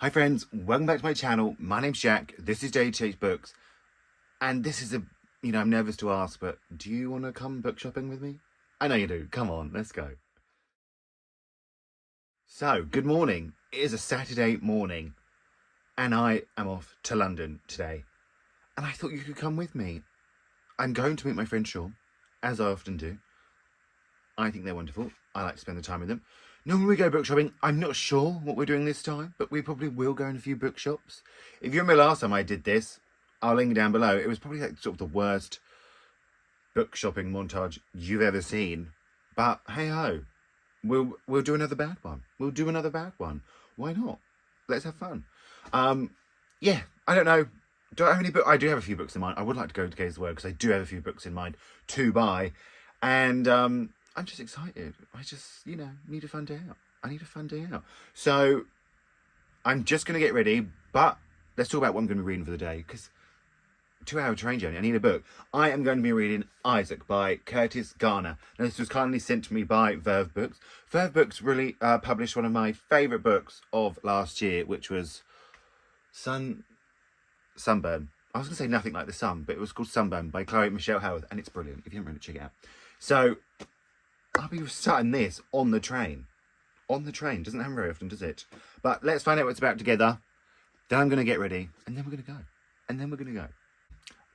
Hi friends, welcome back to my channel. My name's Jack, this is Jthbooks, and this is I'm nervous to ask, but do you want to come book shopping with me? I know you do, come on, let's go. So, good morning. It is a Saturday morning, and I am off to London today, and I thought you could come with me. I'm going to meet my friend Sean, as I often do. I think they're wonderful. I like to spend the time with them. Normally we go book shopping. I'm not sure what we're doing this time, but we probably will go in a few bookshops. If you remember last time I did this, I'll link down below. It was probably like sort of the worst book shopping montage you've ever seen. But hey ho, we'll do another bad one. We'll do another bad one. Why not? Let's have fun. Yeah, I don't know. Do I have any books? I do have a few books in mind. I would like to go to Gaze the Word because I do have a few books in mind to buy. And I'm just excited. I just, need a fun day out. I need a fun day out. So I'm just going to get ready, but let's talk about what I'm going to be reading for the day, because 2-hour train journey, I need a book. I am going to be reading Isaac by Curtis Garner. Now, this was kindly sent to me by Verve Books. Verve Books really published one of my favourite books of last year, which was Sunburn. I was going to say Nothing Like the Sun, but it was called Sunburn by Chloe Michelle Howard, and it's brilliant. If you haven't read it, check it out. So I'll be starting this on the train. On the train. Doesn't happen very often, does it? But let's find out what it's about together. Then I'm going to get ready. And then we're going to go. And then we're going to go.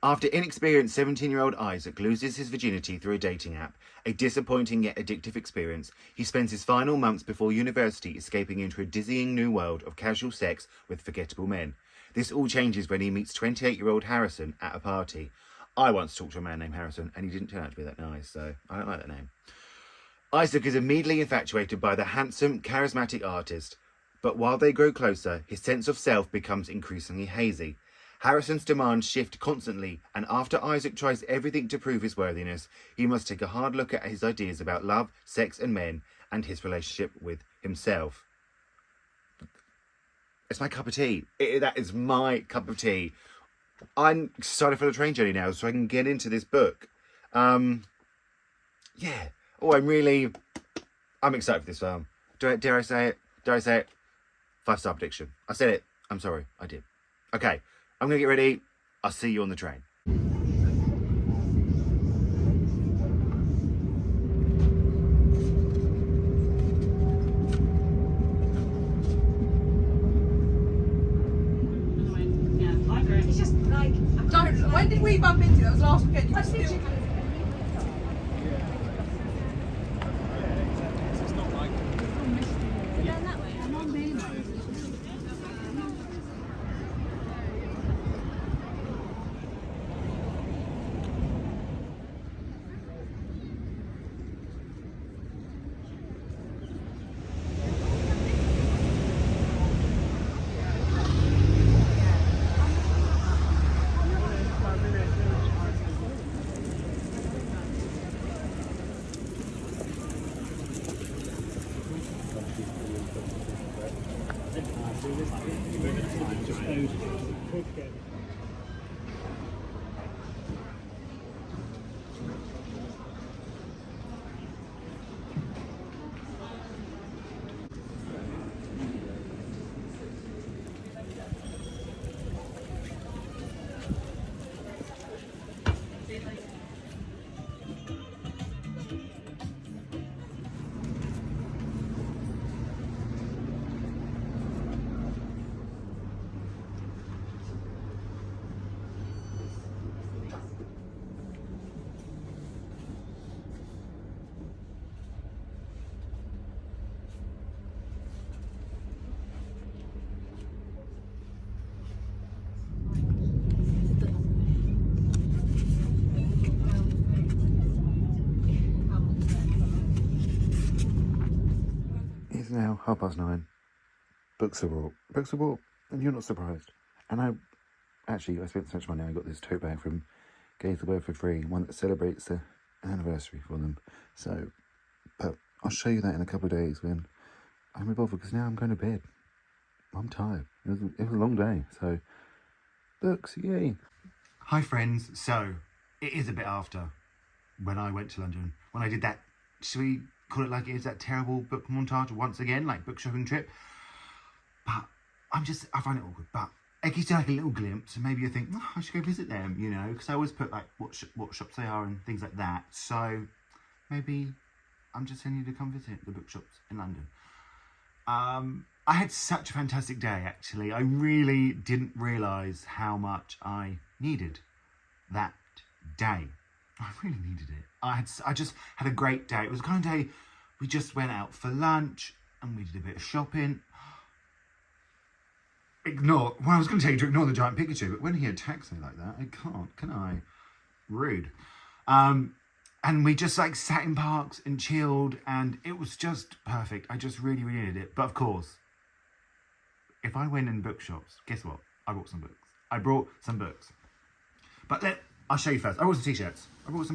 After inexperienced 17-year-old Isaac loses his virginity through a dating app, a disappointing yet addictive experience, he spends his final months before university escaping into a dizzying new world of casual sex with forgettable men. This all changes when he meets 28-year-old Harrison at a party. I once talked to a man named Harrison, and he didn't turn out to be that nice, so I don't like that name. Isaac is immediately infatuated by the handsome, charismatic artist, but while they grow closer, his sense of self becomes increasingly hazy. Harrison's demands shift constantly, and after Isaac tries everything to prove his worthiness, he must take a hard look at his ideas about love, sex and men, and his relationship with himself. It's my cup of tea. That is my cup of tea. I'm excited for the train journey now, so I can get into this book. Yeah. Oh, I'm excited for this film. Dare I say it? Dare I say it? 5-star prediction. I said it. I'm sorry. I did. Okay. I'm going to get ready. I'll see you on the train. It's just like... When did we bump into? That was last weekend. You were still... It's now 9:30. Books are bought. Books are bought. And you're not surprised. And I spent so much money. I got this tote bag from Gaze the Word for free. One that celebrates the anniversary for them. So, but I'll show you that in a couple of days when I'm involved, because now I'm going to bed. I'm tired. It was a long day. So, books, yay. Hi friends. So, it is a bit after when I went to London. When I did that, should we call it like it is, that terrible book montage once again, like book shopping trip. But I find it awkward, but it gives you like a little glimpse, and maybe you think, oh, I should go visit them, you know, because I always put like what shops they are and things like that. So maybe I'm just telling you to come visit the bookshops in London. I had such a fantastic day, actually. I really didn't realise how much I needed that day. I really needed it. I just had a great day. It was the kind of day we just went out for lunch and we did a bit of shopping. I was going to tell you to ignore the giant Pikachu, but when he attacks me like that, I can't, can I? Rude. And we just like sat in parks and chilled, and it was just perfect. I just really, really needed it. But of course, if I went in bookshops, guess what? I brought some books. I brought some books. But I'll show you first. I brought some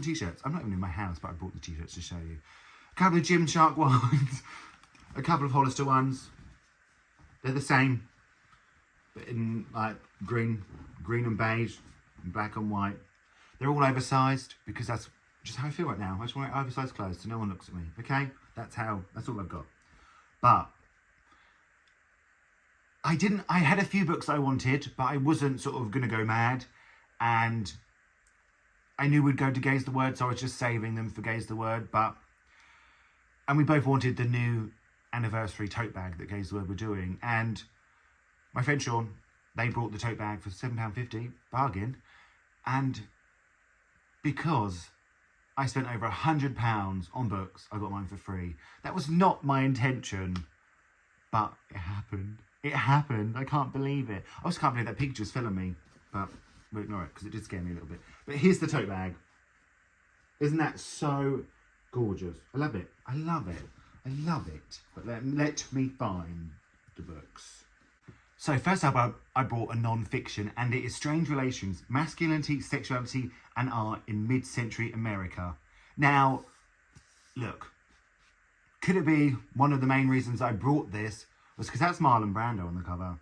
t-shirts. I'm not even in my house, but I brought the t-shirts to show you. A couple of Gymshark ones. A couple of Hollister ones. They're the same, but in like green and beige, and black and white. They're all oversized because that's just how I feel right now. I just want oversized clothes so no one looks at me. Okay? That's all I've got. But I had a few books I wanted, but I wasn't sort of going to go mad. And I knew we'd go to Gaze the Word, so I was just saving them for Gaze the Word. And we both wanted the new anniversary tote bag that Gaze the Word were doing. And my friend Sean, they brought the tote bag for £7.50, bargain. And because I spent over £100 on books, I got mine for free. That was not my intention, but it happened. It happened. I can't believe it. I also can't believe that Pikachu was filling me, but we'll ignore it because it did scare me a little bit. But here's the tote bag. Isn't that so gorgeous? I love it. I love it. I love it. But let me find the books. So first up, I brought a non-fiction, and it is Strange Relations, Masculinity, Sexuality and Art in Mid-Century America. Now, look, could it be one of the main reasons I brought this was because that's Marlon Brando on the cover?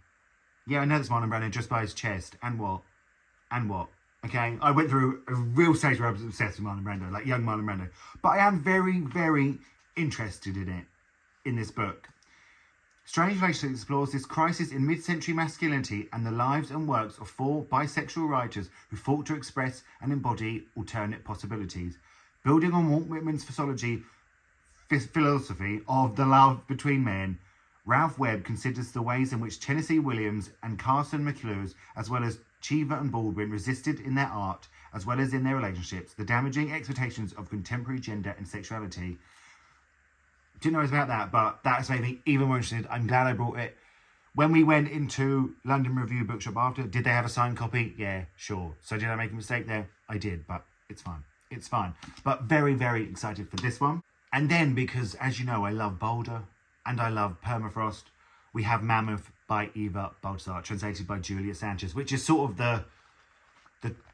Yeah, I know that's Marlon Brando just by his chest. And what? Okay, I went through a real stage where I was obsessed with Marlon Brando, like young Marlon Brando. But I am very, very interested in this book. Strange Relations explores this crisis in mid-century masculinity and the lives and works of 4 bisexual writers who fought to express and embody alternate possibilities. Building on Walt Whitman's philosophy of the love between men, Ralph Webb considers the ways in which Tennessee Williams and Carson McCullers, as well as Cheever and Baldwin, resisted in their art, as well as in their relationships, the damaging expectations of contemporary gender and sexuality. Didn't know it was about that, but that's made me even more interested. I'm glad I brought it. When we went into London Review Bookshop after, did they have a signed copy? Yeah, sure. So did I make a mistake there? I did, but it's fine. It's fine. But very, very excited for this one. And then, because as you know, I love Boulder and I love Permafrost, we have Mammoth by Eva Baltazar, translated by Julia Sanchez, which is sort of the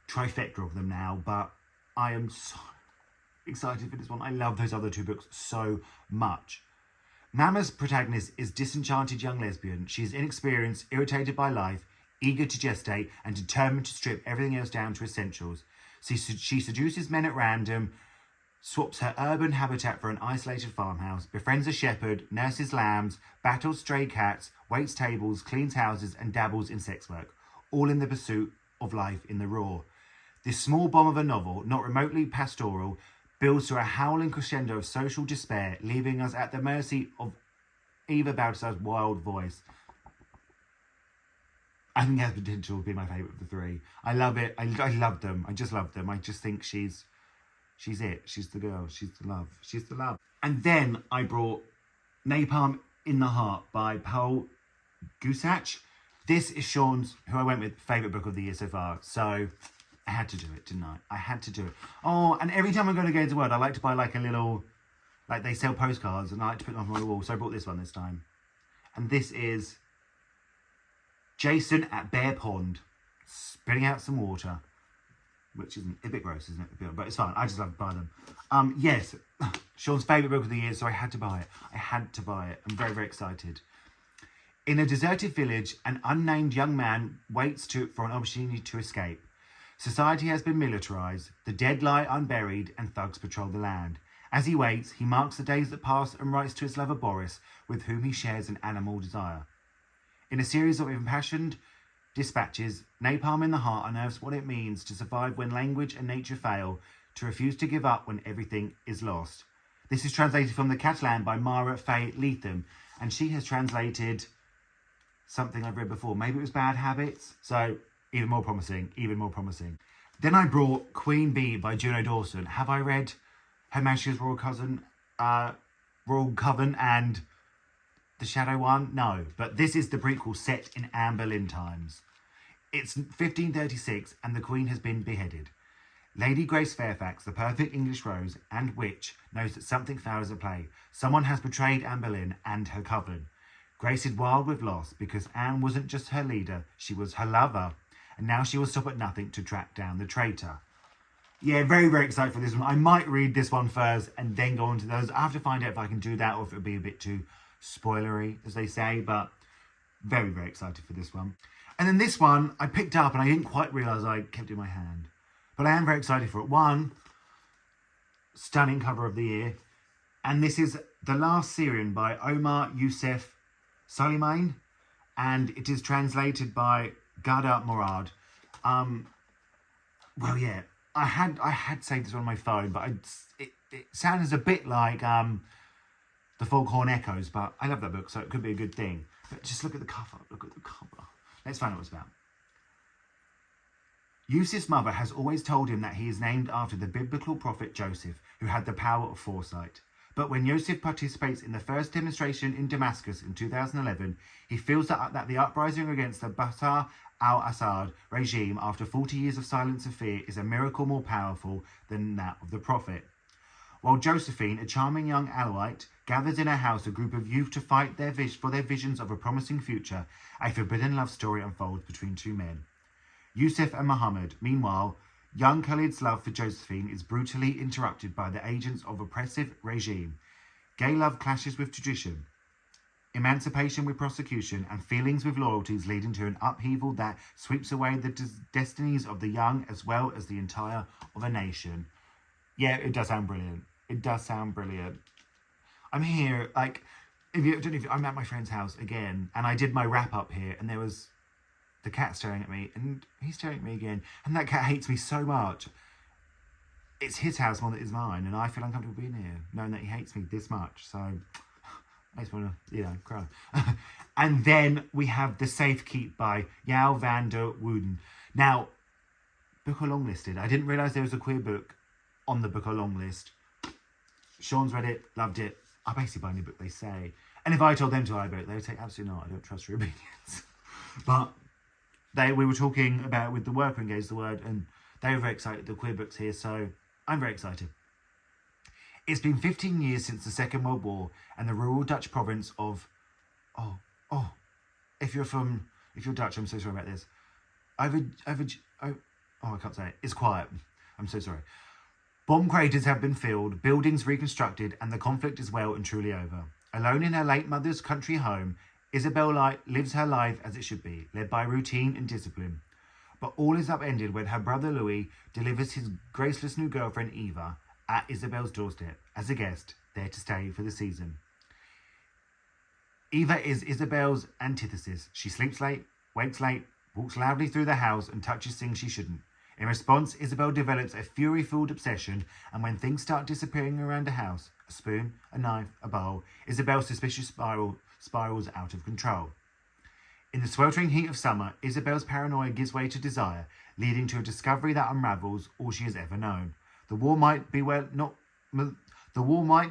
trifecta of them now, but I am so excited for this one. I love those other 2 books so much. Mammoth's protagonist is disenchanted young lesbian. She is inexperienced, irritated by life, eager to gestate, and determined to strip everything else down to essentials. She seduces men at random, swaps her urban habitat for an isolated farmhouse, befriends a shepherd, nurses lambs, battles stray cats, waits tables, cleans houses, and dabbles in sex work, all in the pursuit of life in the raw. This small bomb of a novel, not remotely pastoral, builds to a howling crescendo of social despair, leaving us at the mercy of Eva Baltazar's wild voice. I think it has potential to be my favourite of the 3. I love it. I love them. I just love them. I just think she's it. She's the girl. She's the love. She's the love. And then I brought Napalm in the Heart by Paul Gusach. This is Sean's, who I went with, favourite book of the year so far. So I had to do it, didn't I? I had to do it. Oh, and every time I'm going to go to Word, I like to buy like a little, like they sell postcards, and I like to put them on my wall. So I bought this one this time. And this is Jason at Bear Pond, spitting out some water, which isn't a bit gross, isn't it? But it's fine. I just love to buy them. Yes, Sean's favourite book of the year, so I had to buy it. I had to buy it. I'm very, very excited. In a deserted village, an unnamed young man waits for an opportunity to escape. Society has been militarised, the dead lie unburied, and thugs patrol the land. As he waits, he marks the days that pass and writes to his lover Boris, with whom he shares an animal desire. In a series of impassioned dispatches, Napalm in the Heart unearths what it means to survive when language and nature fail, to refuse to give up when everything is lost. This is translated from the Catalan by Mara Faye Leatham, and she has translated something I've read before. Maybe it was Bad Habits. So even more promising, even more promising. Then I brought Queen Bee by Juno Dawson. Have I read Her Majesty's Royal Coven and The Shadow One? No, but this is the prequel set in Anne Boleyn times. It's 1536 and the Queen has been beheaded. Lady Grace Fairfax, the perfect English rose and witch, knows that something foul is at play. Someone has betrayed Anne Boleyn and her coven. Grace is wild with loss because Anne wasn't just her leader, she was her lover. And now she will stop at nothing to track down the traitor. Yeah, very, very excited for this one. I might read this one first and then go on to those. I have to find out if I can do that or if it'll be a bit too spoilery, as they say. But very, very excited for this one. And then this one I picked up and I didn't quite realise I kept it in my hand. But I am very excited for it. One, stunning cover of the year. And this is The Last Seran by Omar Youssef Soleiman. And it is translated by Ghada Morad. Well, yeah, I had saved this on my phone, but it sounds a bit like The Foghorn Echoes, but I love that book, so it could be a good thing. But just look at the cover. Look at the cover. Let's find out what it's about. Yusuf's mother has always told him that he is named after the biblical prophet Joseph, who had the power of foresight. But when Yusuf participates in the first demonstration in Damascus in 2011, he feels that the uprising against the Bashar al-Assad regime after 40 years of silence and fear is a miracle more powerful than that of the prophet. While Josephine, a charming young Alawite, gathers in her house a group of youth to fight for their visions of a promising future, a forbidden love story unfolds between two men. Yusuf and Muhammad. Meanwhile, young Khalid's love for Josephine is brutally interrupted by the agents of oppressive regime. Gay love clashes with tradition, emancipation with prosecution, and feelings with loyalties, leading to an upheaval that sweeps away the destinies of the young as well as the entire of a nation. Yeah, it does sound brilliant. It does sound brilliant. I'm here, like, I'm at my friend's house again, and I did my wrap up here, and there was the cat staring at me, and he's staring at me again, and that cat hates me so much. It's his house more than it is mine, and I feel uncomfortable being here, knowing that he hates me this much, so I just want to, cry. And then we have The Safe Keep by Yao van der Wooden. Now, book or long listed. I didn't realise there was a queer book on the book or long list. Sean's read it, loved it. I basically buy any book they say. And if I told them to buy a book, they would say, absolutely not, I don't trust your opinions. But we were talking about with the worker engaged the word, and they were very excited. The queer book's here, so I'm very excited. It's been 15 years since the Second World War, and the rural Dutch province of if you're Dutch, I'm so sorry about this. I can't say it. It's quiet. I'm so sorry. Bomb craters have been filled, buildings reconstructed, and the conflict is well and truly over. Alone in her late mother's country home, Isabel lives her life as it should be, led by routine and discipline. But all is upended when her brother Louis delivers his graceless new girlfriend Eva at Isabel's doorstep as a guest, there to stay for the season. Eva is Isabel's antithesis. She sleeps late, wakes late, walks loudly through the house, and touches things she shouldn't. In response, Isabel develops a fury-filled obsession, and when things start disappearing around the house, a spoon, a knife, a bowl, Isabel's suspicious spirals out of control. In the sweltering heat of summer, Isabel's paranoia gives way to desire, leading to a discovery that unravels all she has ever known. The war might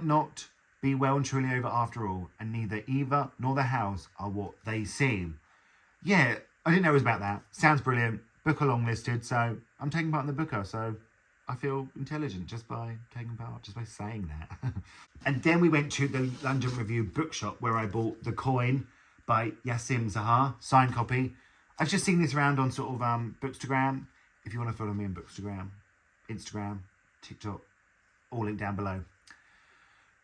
not be well and truly over after all, and neither Eva nor the house are what they seem. Yeah, I didn't know it was about that. Sounds brilliant. Book along listed, so I'm taking part in the booker, so I feel intelligent just by taking part, just by saying that. And then we went to the London Review bookshop where I bought The Coin by Yassim Zahar, signed copy. I've just seen this around on sort of Bookstagram. If you want to follow me on Bookstagram, Instagram, TikTok, all linked down below.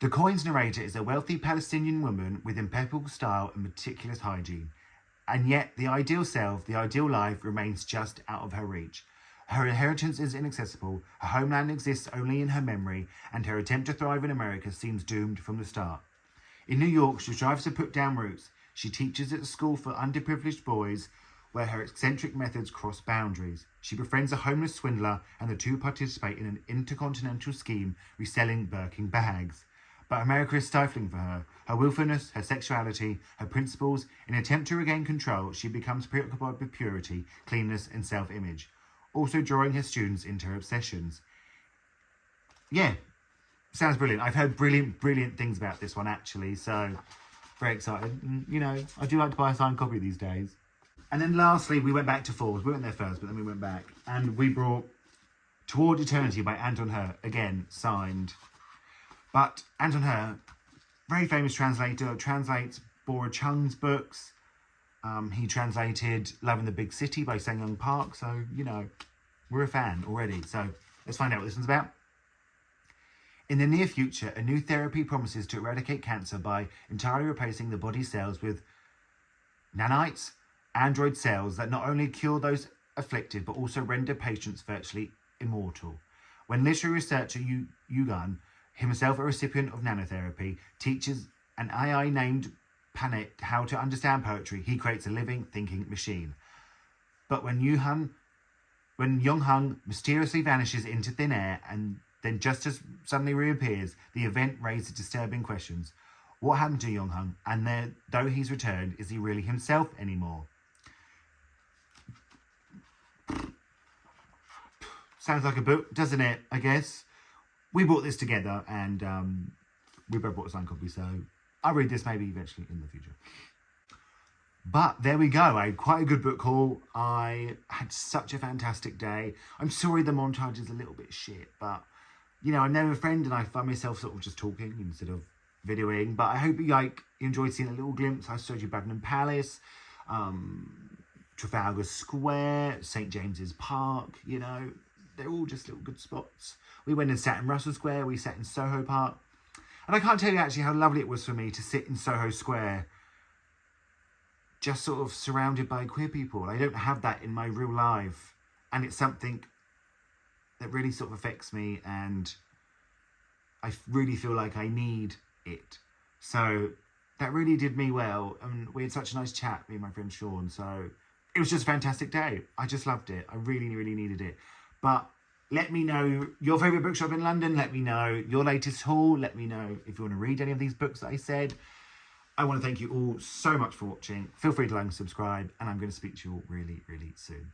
The Coin's narrator is a wealthy Palestinian woman with impeccable style and meticulous hygiene. And yet the ideal self, the ideal life, remains just out of her reach. Her inheritance is inaccessible, her homeland exists only in her memory, and her attempt to thrive in America seems doomed from the start. In New York, she strives to put down roots. She teaches at a school for underprivileged boys where her eccentric methods cross boundaries. She befriends a homeless swindler and the two participate in an intercontinental scheme reselling Birkin bags. But America is stifling for her. Her willfulness, her sexuality, her principles. In an attempt to regain control, she becomes preoccupied with purity, cleanness and self-image, also drawing her students into her obsessions. Yeah, sounds brilliant. I've heard brilliant things about this one actually, so very excited. And, you know, I do like to buy a signed copy these days. And then lastly, we went back to Falls. We went there first, but then we went back. And we brought Toward Eternity by Anton Her, again, signed. But Anton Her, very famous translator, translates Bora Chung's books. He translated Love in the Big City by Sang-Young Park. So, you know, we're a fan already. So let's find out what this one's about. In the near future, a new therapy promises to eradicate cancer by entirely replacing the body's cells with nanites, android cells that not only cure those afflicted, but also render patients virtually immortal. When literary researcher Yugan, himself a recipient of nanotherapy, teaches an AI named Panet how to understand poetry, he creates a living, thinking machine. But when Young-Hung mysteriously vanishes into thin air and then just as suddenly reappears, the event raises disturbing questions. What happened to Young-Hung? And though he's returned, is he really himself anymore? Sounds like a book, doesn't it, I guess? We bought this together and we both bought a signed copy, so I'll read this maybe eventually in the future. But there we go, I had quite a good book haul. I had such a fantastic day. I'm sorry the montage is a little bit shit, but, you know, I'm never a friend and I find myself sort of just talking instead of videoing. But I hope you enjoyed seeing a little glimpse. I showed you Buckingham Palace, Trafalgar Square, St. James's Park, you know. They're all just little good spots. We went and sat in Russell Square. We sat in Soho Park. And I can't tell you actually how lovely it was for me to sit in Soho Square just sort of surrounded by queer people. I don't have that in my real life. And it's something that really sort of affects me and I really feel like I need it. So that really did me well. And we had such a nice chat, me and my friend Sean. So it was just a fantastic day. I just loved it. I really needed it. But let me know your favourite bookshop in London. Let me know your latest haul. Let me know if you want to read any of these books that I said. I want to thank you all so much for watching. Feel free to like and subscribe. And I'm going to speak to you all really soon.